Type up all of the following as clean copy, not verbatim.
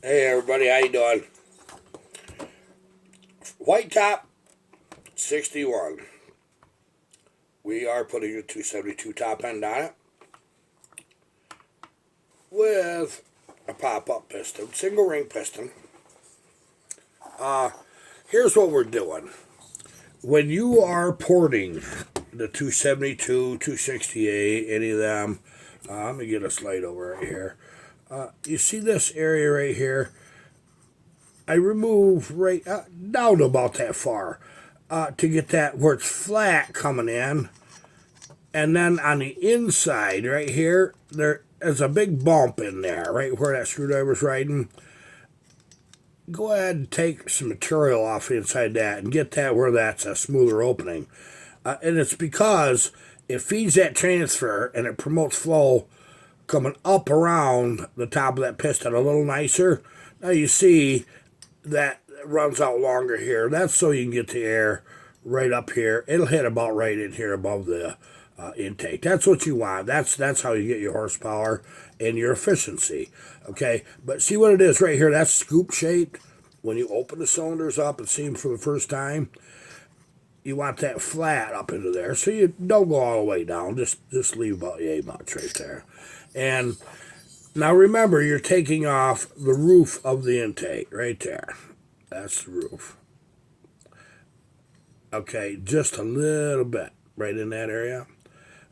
Hey everybody, how you doing? White top 61. We are putting a 272 top end on it with a pop-up piston, single ring piston. Here's what we're doing. When you are porting the 272, 268, any of them, let me get a slide over right here. You see this area right here? I remove right down to about that far to get that where it's flat coming in. And then on the inside right here, there is a big bump in there, right where that screwdriver's riding. Go ahead and take some material off inside that and get that where that's a smoother opening. And it's because it feeds that transfer and it promotes flow coming up around the top of that piston a little nicer. Now you see that runs out longer here. That's so you can get the air right up here. It'll hit about right in here above the intake. That's what you want. That's how you get your horsepower and your efficiency. Okay, but see what it is right here. That's scoop shaped. When you open the cylinders up and see them for the first time, you want that flat up into there, so you don't go all the way down. Just leave about yay much right there. And now remember, you're taking off the roof of the intake right there. That's the roof. Okay, just a little bit right in that area.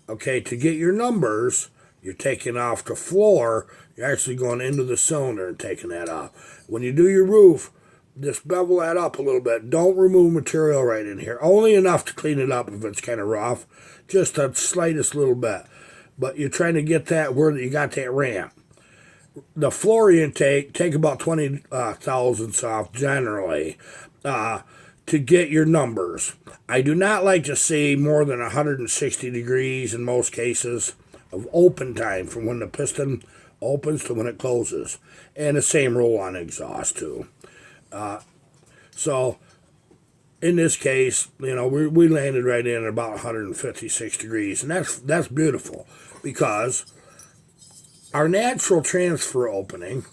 Okay, to get your numbers, you're taking off the floor. You're actually going into the cylinder and taking that off. When you do your roof, just bevel that up a little bit. Don't remove material right in here. Only enough to clean it up if it's kind of rough. Just the slightest little bit. But you're trying to get that where you got that ramp. The floor intake, take about 20 thousandths off generally to get your numbers. I do not like to see more than 160 degrees in most cases of open time from when the piston opens to when it closes. And the same rule on exhaust too. So in this case, we landed right in at about 156 degrees. And that's beautiful because our natural transfer opening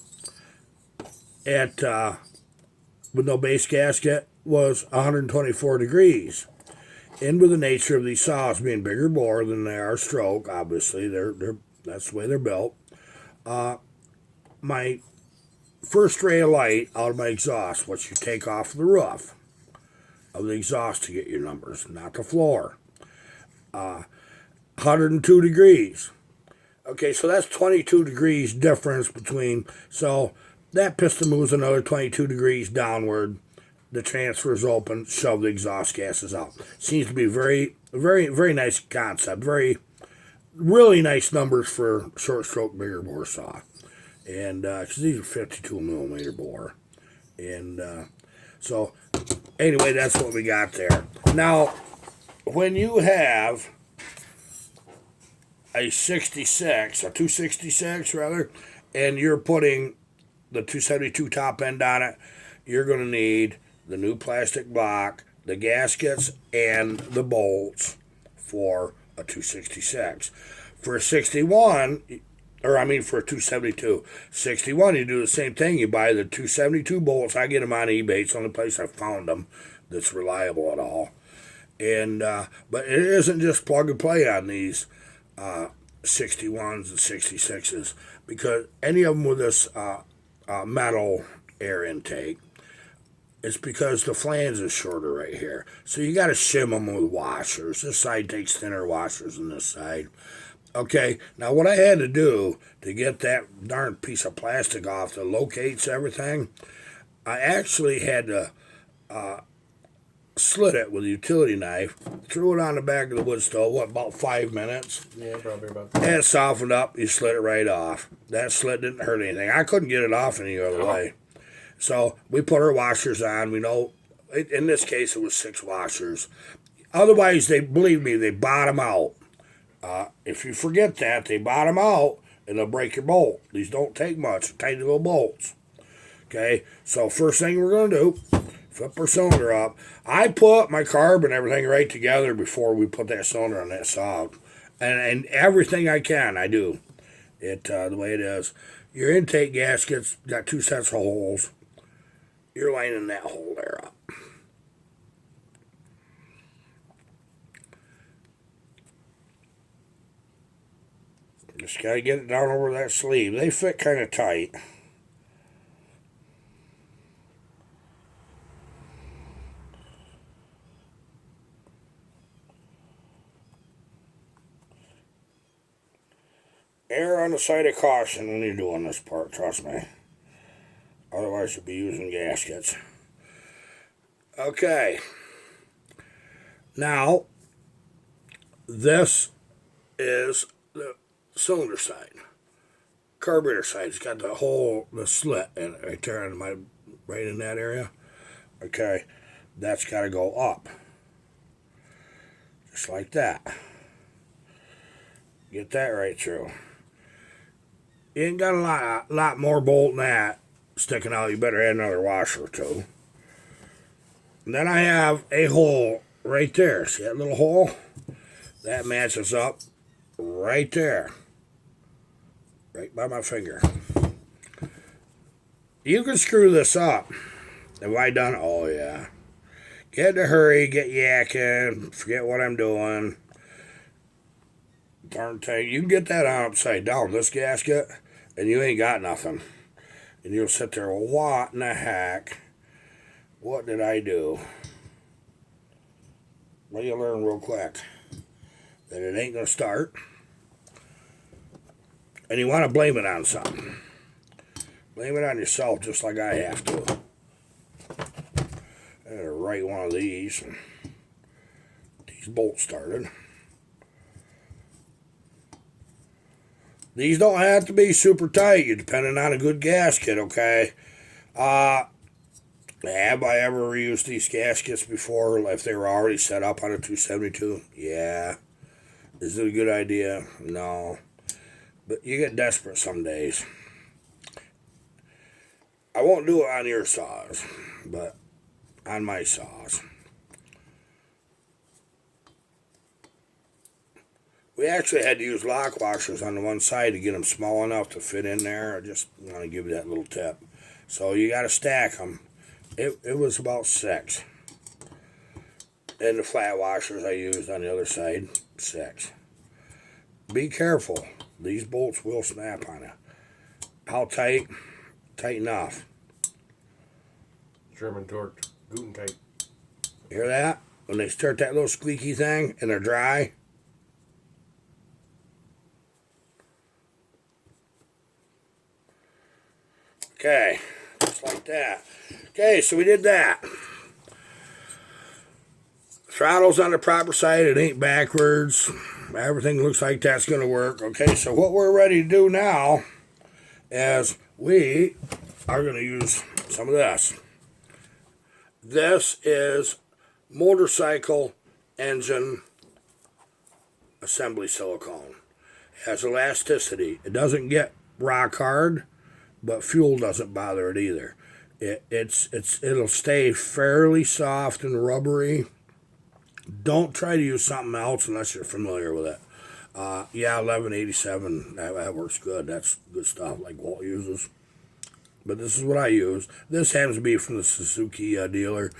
at with no base gasket was 124 degrees. And with the nature of these saws being bigger bore than they are stroke, obviously that's the way they're built. My first ray of light out of my exhaust, what you take off the roof of the exhaust to get your numbers, not the floor. 102 degrees. Okay, so that's 22 degrees difference between, so that piston moves another 22 degrees downward. The transfer is open, shove the exhaust gases out. Seems to be very, very, very nice concept. Really nice numbers for short stroke bigger bore saw. And because these are 52 millimeter bore. And so anyway, that's what we got there. Now, when you have a 266 rather, and you're putting the 272 top end on it, you're going to need the new plastic block, the gaskets, and the bolts for a 266. For a 61, for a 272. 61, you do the same thing. You buy the 272 bolts. I get them on eBay. It's the only place I found them that's reliable at all. And but it isn't just plug and play on these 61s and 66s, because any of them with this metal air intake, it's because the flange is shorter right here. So you got to shim them with washers. This side takes thinner washers than this side. Okay, now what I had to do to get that darn piece of plastic off that locates everything, I actually had to slit it with a utility knife, threw it on the back of the wood stove, about 5 minutes? Yeah, probably about that. And it softened up, you slit it right off. That slit didn't hurt anything. I couldn't get it off any other way. So we put our washers on. We know, in this case, it was 6 washers. Otherwise, believe me, they bottom out. If you forget that, they bottom out and they'll break your bolt. These don't take much, tiny little bolts. Okay, so first thing we're going to do, flip our cylinder up. I put my carb and everything right together before we put that cylinder on that saw. And everything I can, I do it the way it is. Your intake gasket's got 2 sets of holes. You're lining that hole there up. Just got to get it down over that sleeve. They fit kind of tight. Err on the side of caution when you're doing this part, trust me. Otherwise, you'll be using gaskets. Okay. Now, this is the cylinder side. Carburetor side. It's got the slit in it right there, right in that area. Okay. That's got to go up. Just like that. Get that right through. You ain't got a lot more bolt than that sticking out. You better add another washer or two. And then I have a hole right there. See that little hole? That matches up right there. Right by my finger. You can screw this up. Have I done it? Oh, yeah. Get in a hurry, get yakking, forget what I'm doing. Darn tight. You can get that on upside down, this gasket, and you ain't got nothing. And you'll sit there, what in the heck? What did I do? Well, you learn real quick that it ain't going to start. And you want to blame it on something. Blame it on yourself just like I have to. I gotta write one of these. And these bolts started. These don't have to be super tight. You're depending on a good gasket, okay? Have I ever reused these gaskets before if they were already set up on a 272? Yeah. Is it a good idea? No. But you get desperate some days. I won't do it on your saws, but on my saws. We actually had to use lock washers on the one side to get them small enough to fit in there. I just want to give you that little tip. So you got to stack them. It was about 6. And the flat washers I used on the other side, 6. Be careful. These bolts will snap on it. How tight? Tight enough. German torqued, Guten tight. Hear that? When they start that little squeaky thing and they're dry. Okay, just like that. Okay, so we did that. Throttle's on the proper side. It ain't backwards. Everything looks like that's going to work. Okay, so what we're ready to do now is we are going to use some of this. This is motorcycle engine assembly silicone. It has elasticity. It doesn't get rock hard, but fuel doesn't bother it either. It'll stay fairly soft and rubbery. Don't try to use something else unless you're familiar with it. Yeah, 1187, that works good. That's good stuff like Walt uses. But this is what I use. This happens to be from the Suzuki dealer.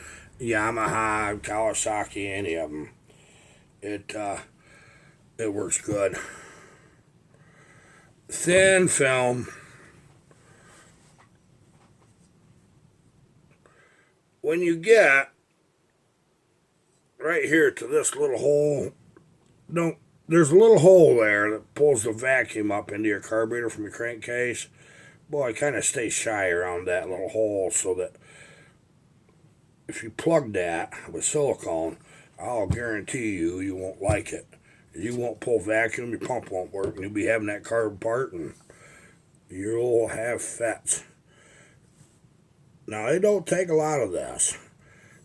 Yamaha, Kawasaki, any of them. It works good. Thin film. When you get right here to this little hole, there's a little hole there that pulls the vacuum up into your carburetor from your crankcase. Boy, kind of stay shy around that little hole so that if you plug that with silicone, I'll guarantee you won't like it. You won't pull vacuum, your pump won't work, and you'll be having that carb part, and you'll have fets. Now, it don't take a lot of this.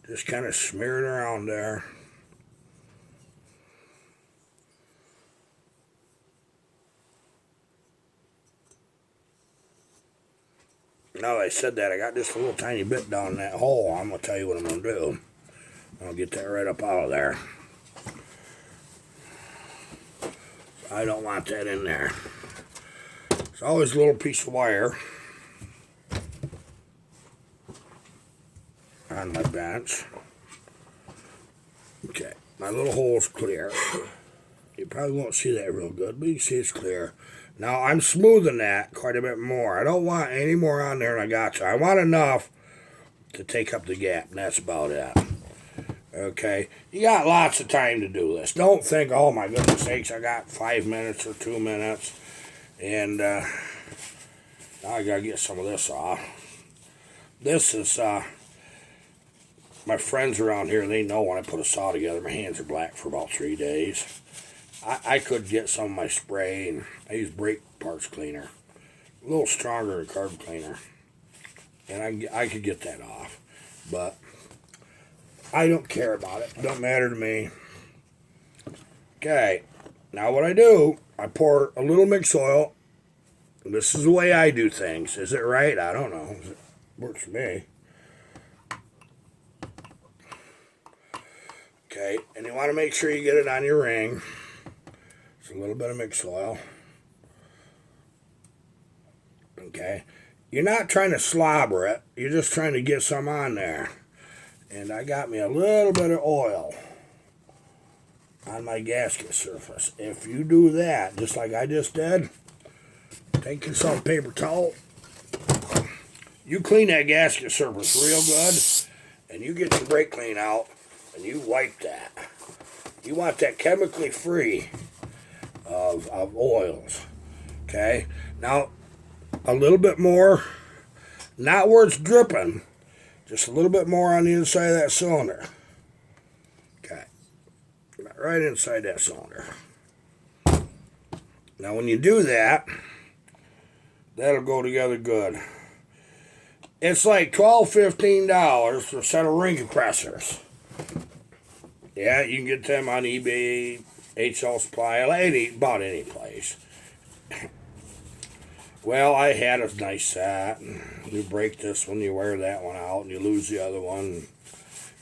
Just kind of smear it around there. Now that I said that, I got just a little tiny bit down that hole. I'm going to tell you what I'm going to do. I'll get that right up out of there. I don't want that in there. There's always a little piece of wire on my bench. Okay, my little hole's clear. You probably won't see that real good, but you can see it's clear. Now, I'm smoothing that quite a bit more. I don't want any more on there than I got to. I want enough to take up the gap, and that's about it. Okay, you got lots of time to do this. Don't think, oh my goodness sakes, I got 5 minutes or 2 minutes, and now I gotta get some of this off. This is, my friends around here, they know when I put a saw together, my hands are black for about 3 days. I could get some of my spray, and I use brake parts cleaner. A little stronger than carb cleaner. And I could get that off. But I don't care about it. It don't matter to me. Okay. Now what I do, I pour a little mix oil. This is the way I do things. Is it right? I don't know. It works for me. Okay. And you want to make sure you get it on your ring. A little bit of mix oil. Okay. You're not trying to slobber it. You're just trying to get some on there. And I got me a little bit of oil on my gasket surface. If you do that, just like I just did, take yourself a paper towel. You clean that gasket surface real good. And you get your brake clean out. And you wipe that. You want that chemically free of oils. Okay, now a little bit more, not where it's dripping, just a little bit more on the inside of that cylinder. Okay, right inside that cylinder. Now when you do that, that'll go together good. It's like $12-15 for a set of ring compressors. Yeah, you can get them on eBay, HL Supply, about any place. Well, I had a nice set. You break this one, you wear that one out, and you lose the other one.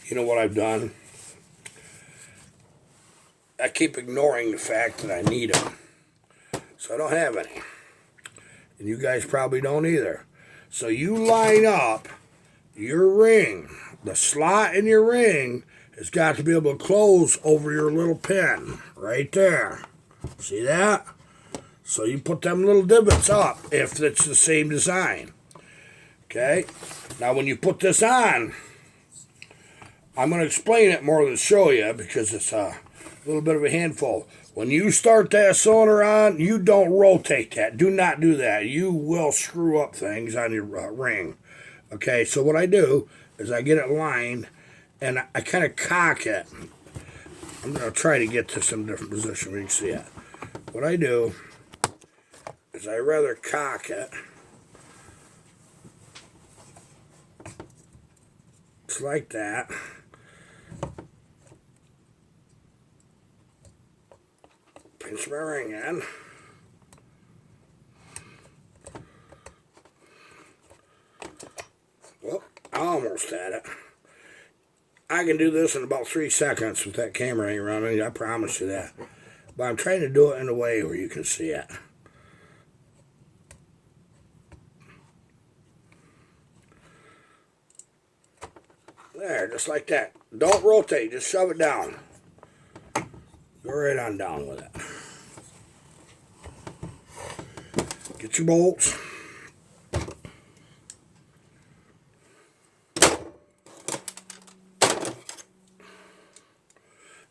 You know what I've done? I keep ignoring the fact that I need them. So I don't have any. And you guys probably don't either. So you line up your ring. The slot in your ring has got to be able to close over your little pin right there. See that? So you put them little divots up if it's the same design. Okay? Now when you put this on, I'm going to explain it more than show you because it's a little bit of a handful. When you start that cylinder on, you don't rotate that. Do not do that. You will screw up things on your ring. Okay, so what I do is I get it lined and I kind of cock it. I'm going to try to get to some different position where you can see it. What I do is I rather cock it. It's like that. Pinch my ring in. Well, I almost had it. I can do this in about 3 seconds if that camera ain't running. I promise you that. But I'm trying to do it in a way where you can see it. There, just like that. Don't rotate, just shove it down. Go right on down with it. Get your bolts.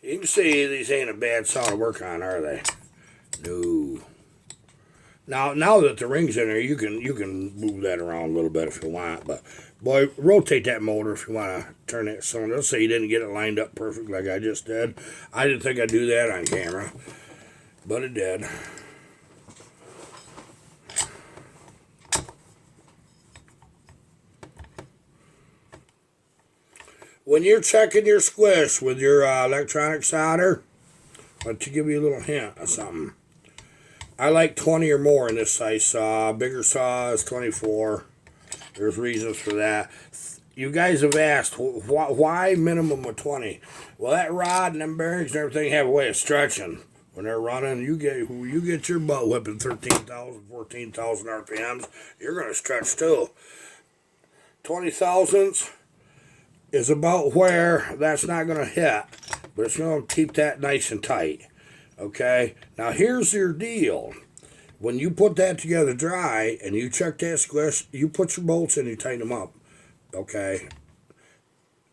You can see these ain't a bad saw to work on, are they? No. Now that the ring's in there, you can move that around a little bit if you want. But boy, rotate that motor if you want to turn that cylinder. Let's say you didn't get it lined up perfect like I just did. I didn't think I'd do that on camera, but it did. When you're checking your squish with your electronic solder, I'll give you a little hint of something. I like 20 or more in this size saw. Bigger saw is 24. There's reasons for that. You guys have asked, why minimum of 20? Well, that rod and them bearings and everything have a way of stretching. when they're running, you get your butt whipping 13,000, 14,000 RPMs, you're going to stretch too. 20,000s is about where that's not going to hit, but it's going to keep that nice and tight. Okay? Now here's your deal. When you put that together dry and you check that squish, you put your bolts in, you tighten them up. Okay?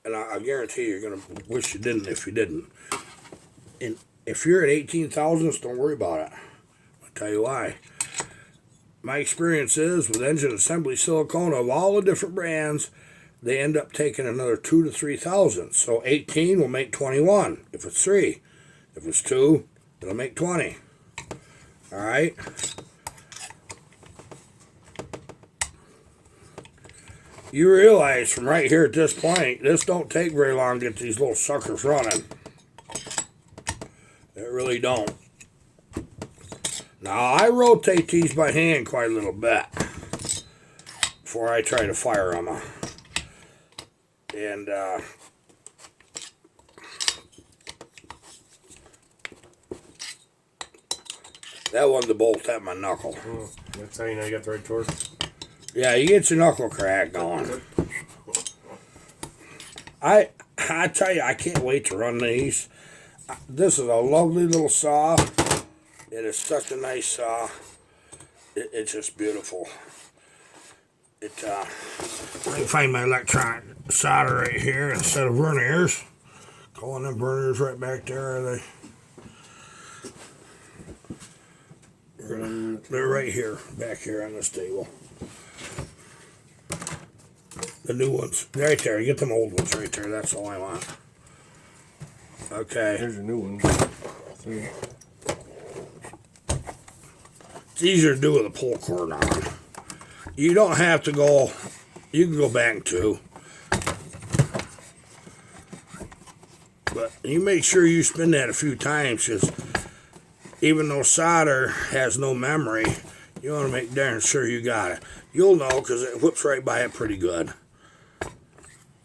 And I guarantee you're going to wish you didn't if you didn't. And if you're at 18,000s, don't worry about it. I'll tell you why. My experience is with engine assembly silicone of all the different brands, they end up taking another 2 to 3,000. So 18 will make 21 if it's 3. If it's 2, it'll make 20. All right? You realize from right here at this point, this don't take very long to get these little suckers running. It really don't. Now, I rotate these by hand quite a little bit before I try to fire them. And, that wasn't the bolt at my knuckle. That's how you know you got the right torque. Yeah, you get your knuckle crack going. I tell you, I can't wait to run these. This is a lovely little saw. It is such a nice saw. It's just beautiful. I can find my electronic solder right here instead of verniers. Calling them verniers right back there, are they? They're right here, back here on this table. The new ones. Right there. You get them old ones right there. That's all I want. Okay. Here's your new one. It's easier to do with a pull cord on. You don't have to go. You can go back too. But you make sure you spin that a few times, because even though solder has no memory, you want to make darn sure you got it. You'll know because it whips right by it pretty good.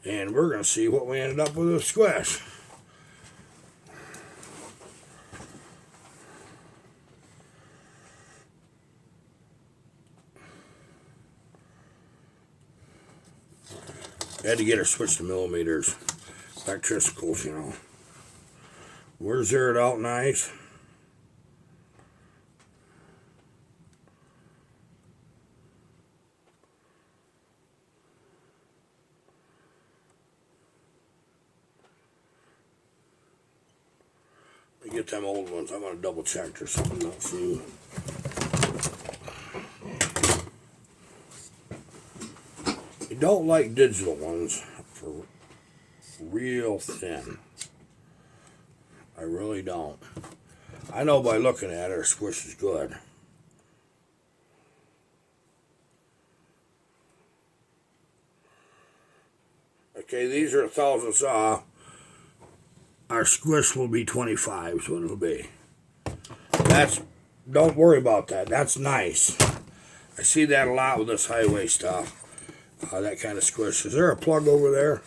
And we're going to see what we ended up with a squish. Had to get her switched to millimeters. Electricals, you know. We're zeroed out nice. Let me get them old ones. I'm going to double check there's something not seen. I don't like digital ones for real thin. I really don't. I know by looking at it, her squish is good. Okay, these are 1,000 saw. Our squish will be 25 is what it'll be. Don't worry about that. That's nice. I see that a lot with this highway stuff. That kind of squish. Is there a plug over there?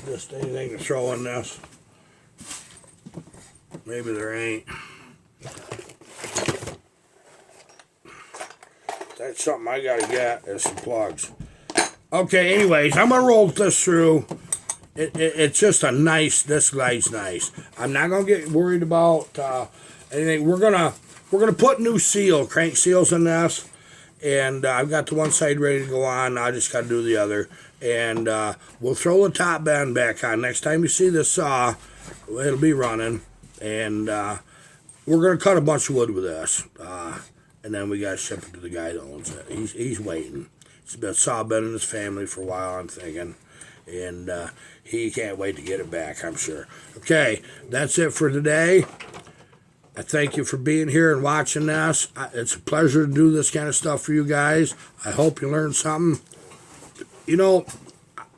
Just anything to throw in this? Maybe there ain't. That's something I gotta get, is some plugs. Okay, anyways, I'm gonna roll this through. It's just a nice, this glide's nice. I'm not gonna get worried about anything. We're gonna put new crank seals in this. And I've got the one side ready to go on. I just got to do the other. And we'll throw the top bend back on. Next time you see this saw, it'll be running. And we're going to cut a bunch of wood with this. And then we got to ship it to the guy that owns it. He's waiting. He's been saw been in his family for a while, I'm thinking. And he can't wait to get it back, I'm sure. Okay, that's it for today. I thank you for being here and watching this. It's a pleasure to do this kind of stuff for you guys. I hope you learned something. You know,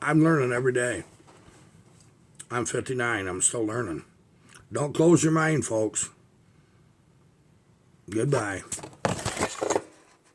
I'm learning every day. I'm 59. I'm still learning. Don't close your mind, folks. Goodbye.